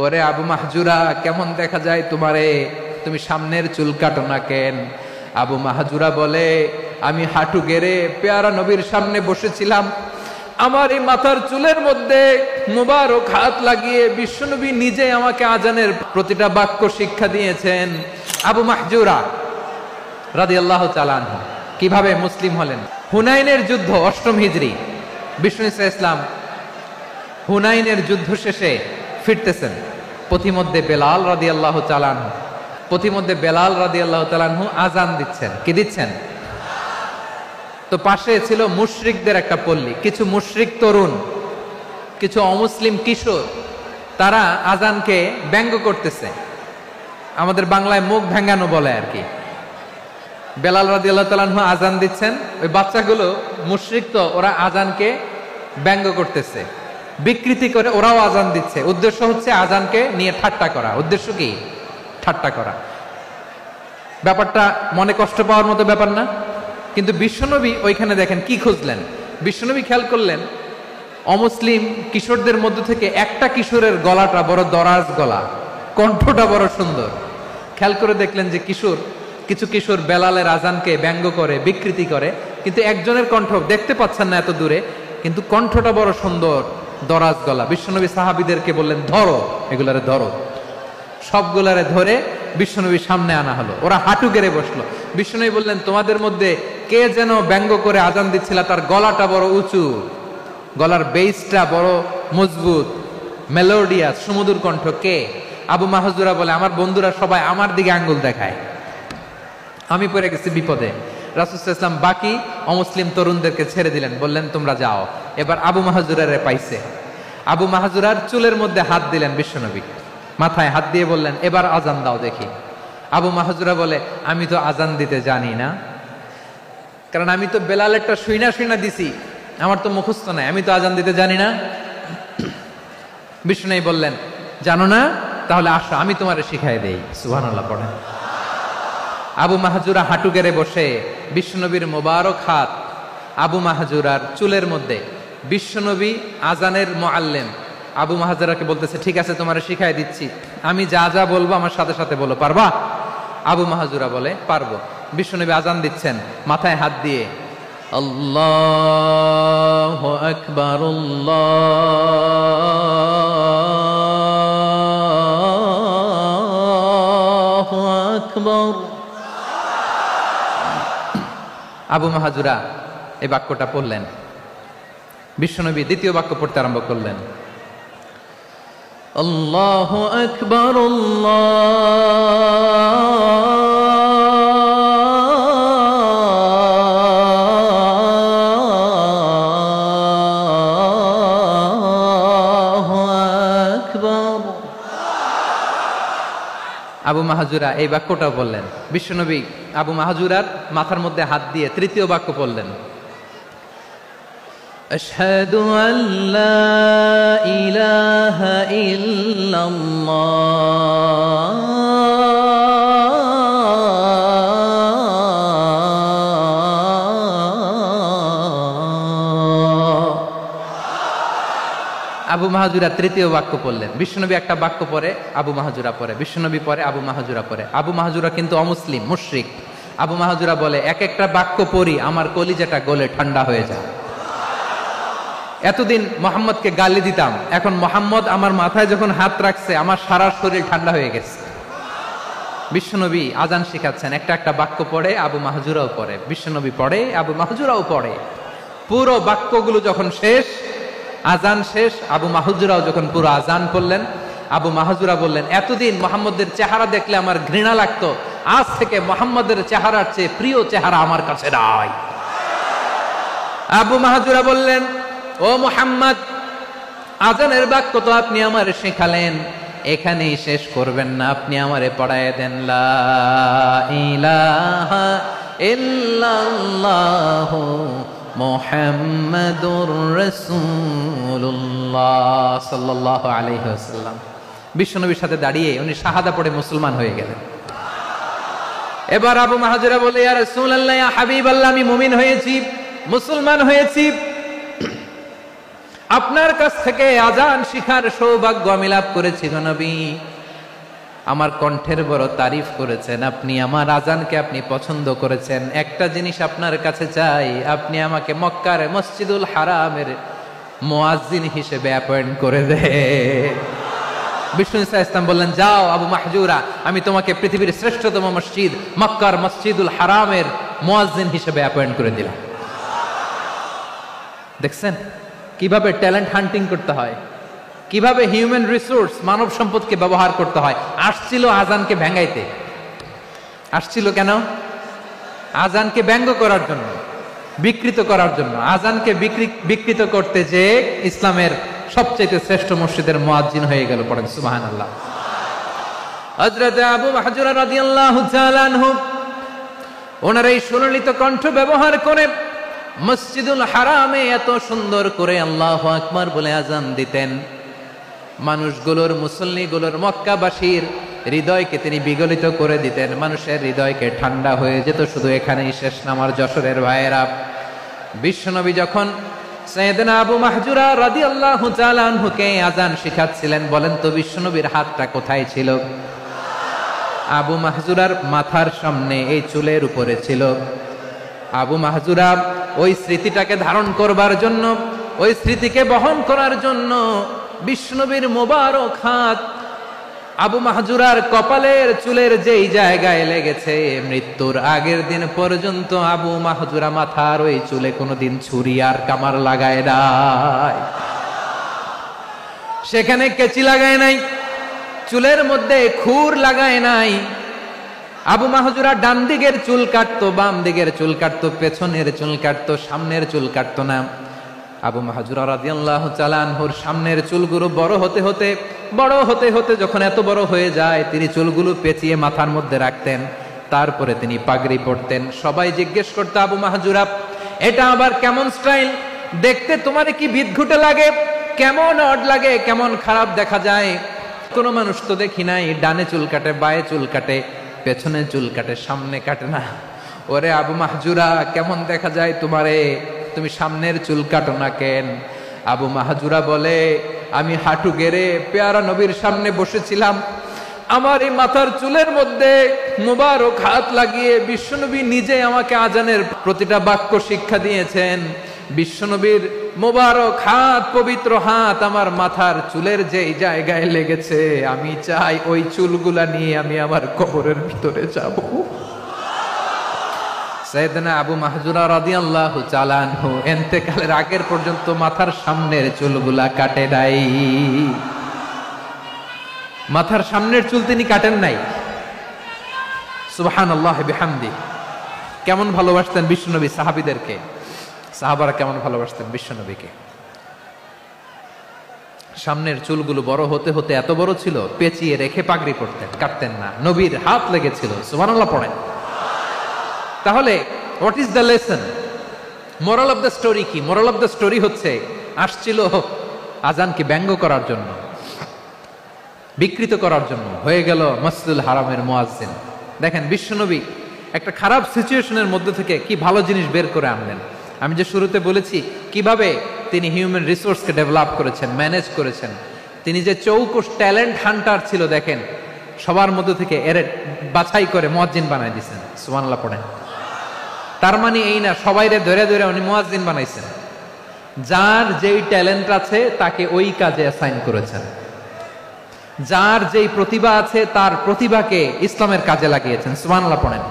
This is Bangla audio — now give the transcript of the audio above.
ওরে আবু মাহজুরা, কেমন দেখা যায় তোমারে, তুমি সামনের চুল কাটো না কেন? আবু মাহজুরা বলে, আমি হাঁটু গেড়ে পেয়ারা নবীর সামনে বসেছিলাম, আমার এই মাথার চুলের মধ্যে মুবারক হাত লাগিয়ে বিশ্বনবী নিজে আমাকে আজানের প্রতিটা বাক্য শিক্ষা দিয়েছেন। আবু মাহজুরা রাদিয়াল্লাহু তাআলা আনহু কিভাবে মুসলিম হলেন? হুনাইনের যুদ্ধ ৮ম হিজরি, বিষ্ণু ইসলাম হুনাইনের যুদ্ধ শেষে ফিরতেছেন। পথিমধ্যে বেলাল রাদিয়াল্লাহু তাআলা আনহু আজান দিচ্ছেন। কি দিচ্ছেন? তো পাশে ছিল মুশরিকদের একটা পল্লী, কিছু মুশরিক তরুণ, কিছু অমুসলিম কিশোর, তারা আজানকে ব্যঙ্গ করতেছে, আমাদের বাংলায় মুখ ভেঙ্গানো বলে আর কি। বেলাল রাদিয়াল্লাহু তাআলা আনহু আজান দিচ্ছেন, ওই বাচ্চাগুলো মুশরিক, তো ওরা আজানকে ব্যঙ্গ করতেছে, বিকৃতি করে ওরাও আজান দিচ্ছে। উদ্দেশ্য হচ্ছে আজানকে নিয়ে ঠাট্টা করা। উদ্দেশ্য কি? ঠাট্টা করা। ব্যাপারটা মনে কষ্ট পাওয়ার মতো ব্যাপার না? কিন্তু বিশ্বনবী ওইখানে দেখেন কি খুঁজলেন। বিশ্বনবী খেয়াল করলেন অমুসলিম কিশোরদের মধ্য থেকে একটা কিশোরের গলাটা বড় দরাজ গলা, কণ্ঠটা বড় সুন্দর। খেয়াল করে দেখলেন যে কিছু কিশোর বেলালের আজানকে ব্যঙ্গ করে, বিকৃতি করে, কিন্তু একজনের কণ্ঠ দেখতে পাচ্ছেন না এত দূরে, কিন্তু কণ্ঠটা বড় সুন্দর, দরাজ গলা। বিশ্বনবী সাহাবীদেরকে বললেন, ধরো এগুলারে, ধরো। সবগুলারে ধরে বিশ্বনবীর সামনে আনা হলো। ওরা হাঁটু গেড়ে বসলো। বিশ্বনবী বললেন, তোমাদের মধ্যে কে যেন ব্যঙ্গ করে আজান দিচ্ছিল, তার গলাটা বড় উঁচু, গলার বেসটা বড় মজবুত, মেলোডিয়াস, সুমধুর কণ্ঠ, কে? আবু মাহজুরা বলে, আমার বন্ধুরা সবাই আমার দিকে আঙ্গুল দেখায়, আমি পড়ে গেছি বিপদে। রাসূল সাল্লাল্লাহু আলাইহি ওয়াসাল্লাম বাকি অমুসলিম তরুণদেরকে ছেড়ে দিলেন, বললেন তোমরা যাও। এবার আবু মাহজুরারে পাইছে। আবু মাহজুরার চুলের মধ্যে হাত দিলেন বিশ্বনবী, মাথায় হাত দিয়ে বললেন, এবার আজান দাও দেখি। আবু মাহজুরা বলে, আমি তো আজান দিতে জানি না, কারণ আমি তো বেলালেরটা শুইনা দিছি, আমার তো মুখস্থ নাই, আমি তো আজান দিতে জানি না। বিষ্ণু বললেন, জানো না? তাহলে আসো, আমি তোমারে শিখাই দেই। সুবহানাল্লাহ পড়েন। আবু মাহজুরা হাঁটু গেড়ে বসে, বিশ্বনবীর মোবারক হাত আবু মাহজুরার চুলের মধ্যে। বিশ্বনবী আজানের মুআল্লিম আবু মাহজুরাকে বলতেছে, ঠিক আছে তোমারে শিখাই দিচ্ছি, আমি যা যা বলবো আমার সাথে সাথে বলো, পারবা? আবু মাহজুরা বলে, পারবো। বিশ্বনবী আজান দিচ্ছেন মাথায় হাত দিয়ে, আল্লাহু আকবার, আল্লাহু আকবার। আবু মাহজুরা এই বাক্যটা পড়লেন। বিশ্বনবী দ্বিতীয় বাক্য পড়তে আরম্ভ করলেন, আল্লাহু আকবার, আল্লাহু আকবার। আবু মাহজুরা এই বাক্যটা বললেন। বিশ্বনবী আবু মাহজুরার মাথার মধ্যে হাত দিয়ে তৃতীয় বাক্য বললেন, আশহাদু আল্লা ইলাহা ইল্লাল্লাহ, আবু মাহজুরা তৃতীয় বাক্য পড়লেন। বিশ্বনবী একটা বাক্য পরে আবু মাহজুরা পরে, বিশ্বনবী পরে আবু মাহজুরা পরে। আবু মাহজুরা কিন্তু অমুসলিম, মুশরিক। আবু মাহজুরা বলে, এক একটা বাক্য পড়ি আমার কলিজাটা গলে ঠান্ডা হয়ে যায়। এতদিন মোহাম্মদকে গালি দিতাম, এখন মোহাম্মদ আমার মাথায় যখন হাত রাখছে আমার সারা শরীর ঠান্ডা হয়ে গেছে। বিশ্বনবী আজান শিখাচ্ছেন, একটা একটা বাক্য পড়ে আবু মাহজুরাও পড়ে, বিশ্বনবী পড়ে, আবু মাহজুরাও পড়ে। পুরো বাক্যগুলো যখন শেষ, আজান শেষ, আবু মাহজুরাও যখন পুরো আজান পড়লেন, আবু মাহজুরা বললেন, এতদিন মোহাম্মদের চেহারা দেখলে আমার ঘৃণা লাগতো, আজ থেকে মোহাম্মদের চেহারার চেয়ে প্রিয় চেহারা আমার কাছে নাই। আবু মাহজুরা বললেন, ও মুহাম্মদ, আজানের বাক্য তো আপনি আমারে শেখালেন, এখানেই শেষ করবেন না, আপনি আমারে পড়ায় দেন, লা ইলাহা ইল্লাল্লাহু মুহাম্মাদুর রাসূলুল্লাহ সাল্লাল্লাহু আলাইহি ওয়াসাল্লাম। বিশ্বনবীর সাথে দাঁড়িয়ে উনি শাহাদা পড়ে মুসলমান হয়ে গেলেন। এবার আবু মাহজুরা বলে, ইয়া রাসূলুল্লাহ, ইয়া হাবিবাল্লাহ, আমি মুমিন হয়েছি, মুসলমান হয়েছি। আপনার কাছ থেকে আজান শিখার সৌভাগ্য আমি লাভ করেছি গো নবী। আমার কণ্ঠের বড় তারিফ করেছেন আপনি, আমার আজানকে আপনি পছন্দ করেছেন। একটা জিনিস আপনার কাছে চাই, আপনি আমাকে মক্কার মসজিদুল হারামের মুয়াজ্জিন হিসেবে অ্যাপয়েন্ট করে দেন। বিষ্ণু ঈসা ইসলাম বললেন, যাও আবু মাহজুরা, আমি তোমাকে পৃথিবীর শ্রেষ্ঠতম মসজিদ মক্কার মসজিদুল হারামের মুয়াজ্জিন হিসেবে অ্যাপয়েন্ট করে দিলাম। দেখছেন কিভাবে ট্যালেন্ট হান্টিং করতে হয়, কিভাবে হিউম্যান রিসোর্স মানব সম্পদকে ব্যবহার করতে হয়। আসছিল আজানকে ভেঙাইতে, আসছিল কেন? আজানকে ব্যঙ্গ করার জন্য, বিকৃত করার জন্য। আজানকে বিকৃত করতে যে ইসলামের সবচেয়ে শ্রেষ্ঠ মসজিদের মুয়াজ্জিন হয়ে গেল। পড়েন সুবহানাল্লাহ। হযরত আবু মাহজুরা রাদিয়াল্লাহু তাআলা আনহু ওনার এই সুললিত কণ্ঠ ব্যবহার করে মসজিদুল হারামে এত সুন্দর করে আল্লাহু আকবার বলে আজান দিতেন, মানুষগুলোর, মুসল্লিগুলোর, মক্কাবাসীর হৃদয়কে তিনি বিগলিত করে দিতেন। মানুষের হৃদয়কে ঠান্ডা হয়ে যেত। শুধু এখানেই শেষ না আমার যশোরের ভাইয়েরা। বিশ্বনবী যখন সাইয়েদনা আবু মাহজুরা রাদিয়াল্লাহু তাআলা আনহুকে আজান শিখাচ্ছিলেন, বলেন তো বিশ্বনবীর হাতটা কোথায় ছিল? আবু মাহজুরার মাথার সামনে, এই চুলের উপরে ছিল। আবু মাহজুরা ওই স্মৃতিটাকে ধারণ করবার জন্য, ওই স্মৃতিকে বহন করার জন্য বিশ্বনবীর মোবারক হাত আবু মাহজুরার কপালের চুলের যেই জায়গায় লেগেছে, মৃত্যুর আগের দিন পর্যন্ত আবু মাহজুরা মাথার ওই চুলে কোনোদিন ছুরি আর কামার লাগায় নাই, সেখানে কেচি লাগায় নাই, চুলের মধ্যে খুর লাগায় নাই। আবু মাহজুরা ডান দিকের চুল কাটতো, বাম দিকের চুল কাটতো, পেছনের চুল কাটতো, সামনের চুল কাটতো না। আবু মাহজুরা রাদিয়াল্লাহু তাআলা আনহুর সামনের চুলগুলো বড় হতে হতে যখন এত বড় হয়ে যায়, তিনি চুলগুলো পেঁচিয়ে মাথার মধ্যে রাখতেন। তারপরে তিনি পাগড়ি পরতেন। সবাই জিজ্ঞেস করতো, আবু মাহজুরা এটা আবার কেমন স্টাইল? দেখতে তোমার কি বিদঘুটে লাগে? কেমন অড লাগে? কেমন খারাপ দেখা যায়? কোনো মানুষ তো দেখি নাই ডানে চুল কাটে, বায়ে চুল কাটে, পেছনে চুল কাটে, সামনে কাটে না। ওরে আবু মাহজুরা কেমন দেখা যায় তোমারে? তুমি সামনের চুল কাটো না কেন? আবু মাহজুরা বলে, আমি হাঁটু গেড়ে পেয়ারা নবীর সামনে বসেছিলাম, আমার এই মাথার চুলের মধ্যে মুবারক হাত লাগিয়ে বিশ্বনবী নিজে আমাকে আজানের প্রতিটা বাক্য শিক্ষা দিয়েছেন। বিশ্বনবীর মোবারক হাত, পবিত্র হাত আমার মাথার চুলের যেই জায়গায় লেগেছে, আমি চাই ওই চুলগুলা নিয়ে আমি আমার কবরের ভিতরে যাব। সাইয়েদনা আবু মাহজুরা রাদিয়াল্লাহু তাআলা আনহু ইন্তেকালের আগের পর্যন্ত মাথার সামনের চুলগুলা কাটে নাই। মাথার সামনের চুল তিনি কাটেন নাই। সুবহানাল্লাহ বিহামদি। কেমন ভালোবাসতেন বিশ্বনবী সাহাবীদেরকে, সাহাবারা কেমন ভালোবাসতেন বিশ্বনবীকে। সামনের চুলগুলো বড় হতে হতে এত বড় ছিল, পেঁচিয়ে রেখে পাগড়ি পরতেন, কাটতেন না। নবীর হাত লেগেছিল। সুবহানাল্লাহ পড়েন। তাহলে what is the lesson? Moral of the story কি? মোরাল অফ দ্য স্টোরি হচ্ছে, আসছিল আজানকে ব্যঙ্গ করার জন্য, বিকৃত করার জন্য, হয়ে গেল মসজিদুল হারামের মুয়াজ্জিন। দেখেন বিশ্বনবী একটা খারাপ সিচুয়েশনের মধ্যে থেকে কি ভালো জিনিস বের করে আনলেন। আমি যে শুরুতে বলেছি কিভাবে তিনি হিউম্যান রিসোর্সকে ডেভেলপ করেছেন, ম্যানেজ করেছেন। তিনি যে চৌকস ট্যালেন্ট হান্টার ছিল, দেখেন সবার মধ্যে থেকে এর বাছাই করে মুয়াজ্জিন বানাই দিয়েছেন। সুবহানাল্লাহ পড়েন। তার মানে এই না সবাইরে ধরে ধরে উনি মুয়াজ্জিন বানাইছেন। যার যেই ট্যালেন্ট আছে তাকে ওই কাজে অ্যাসাইন করেছেন। যার যেই প্রতিভা আছে তার প্রতিভাকে ইসলামের কাজে লাগিয়েছেন। সুবহানাল্লাহ পড়েন।